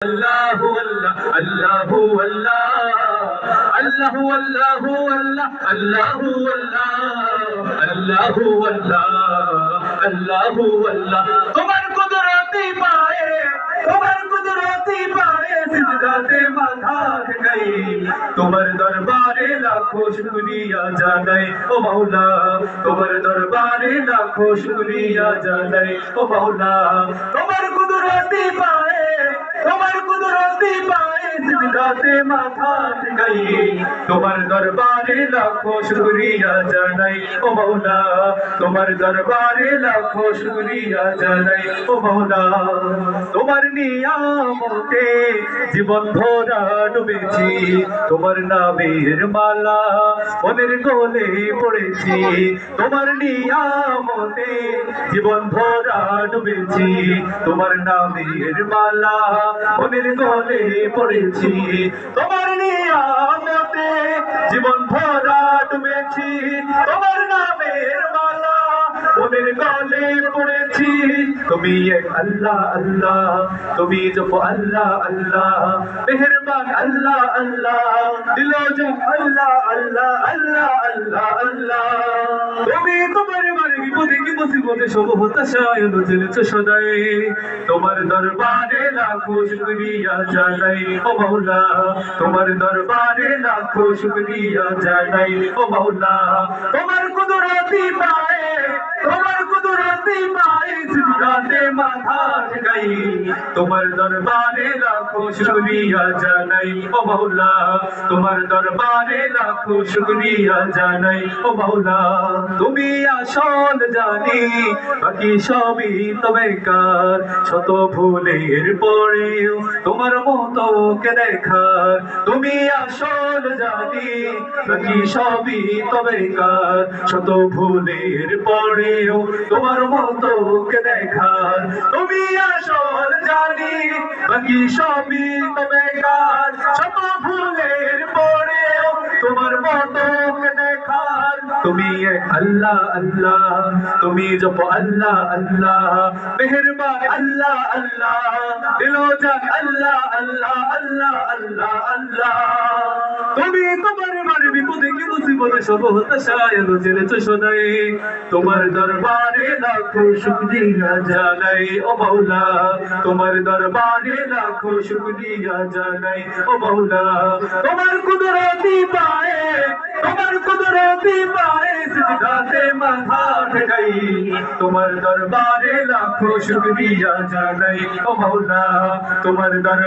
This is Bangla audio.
अल्लाह अल्लाह अल्लाह अल्लाह अल्लाह अल्लाह अल्लाह अल्लाह अल्लाह अल्लाह तुम्हार कुदरती पाए सिजदाते माथा गई तुम्हार दरबारे लाखों शुक्रिया जानाई ओ मौला तुम्हार दरबारे लाखों शुक्रिया जानाई ओ मौला तुम्हार कुदरती पाए सिजदाते माथा गई तुम्हार दरबारे लाखों शुक्रिया जानाई ओ मौला तुम्हार दरबारे लाखों शुक्रिया जानाई ओ मौला তোমার নিয়ামতে জীবন ভরা ডুবেছি তোমার নামের মালা মনের কোলে পড়েছি তোমার নিয়ামতে জীবন ভরা ডুবেছি তোমার নামের মালা মনের কোলে পড়েছি তোমার নিয়ামতে জীবন ভরা ডুবেছি তোমার নামের মালা মনের কোলে পড়েছি তুমি এক আল্লাহ আল্লাহ তুমি জপ আল্লাহ আল্লাহ মেহেরবান আল্লাহ আল্লাহ দিলো যে আল্লাহ আল্লাহ আল্লাহ আল্লাহ আল্লাহ তুমি তোমার মার বিপদে কি মুসিবতে সব হতাশায় চলেছো সদাই তোমার দরবারে লাখো শুকরিয়া জানাই ও মাওলা তোমার দরবারে লাখো শুকরিয়া জানাই ও মাওলা তোমার কুদরতি পায়ে सिजदाते माथा गई तुम्हार दरबारे लाखों शुक्रिया जानाई ओ मौला तुम्हार दरबारे लाखों शुक्रिया जानाई ओ मौला তুমি আসল জানি বাকি সবই তবে কার শত ভুলের পরেও তোমার মতো কে দেখার তুমি আসল জানি বাকি সবই তবে কার শত ভুলের পরেও তোমার মতো কে দেখার তুমি আসল জানি বাকি সবই তবে কার শত ভুলের পরেও তোমার মতো কে দেখার তুমি এক আল্লাহ আল্লাহ তুমি জপ আল্লাহ আল্লাহ মেহেরবান আল্লাহ আল্লাহ দিলো জান আল্লাহ আল্লাহ আল্লাহ আল্লাহ আল্লাহ তুমি তোমার মার বিপদে কি মুসিবতে সব হতাশায় চলেছো সদাই তোমার দরবারে লাখো শুকরিয়া জানাই ও মৌলা তোমার দরবারে লাখো শুকরিয়া জানাই ও মৌলা তোমার কুদরতি পায়ে सिजदाते माथा गई तुम्हार दरबारे लाखों शुक्रिया जानाई ओ मौला तुम्हार दरबार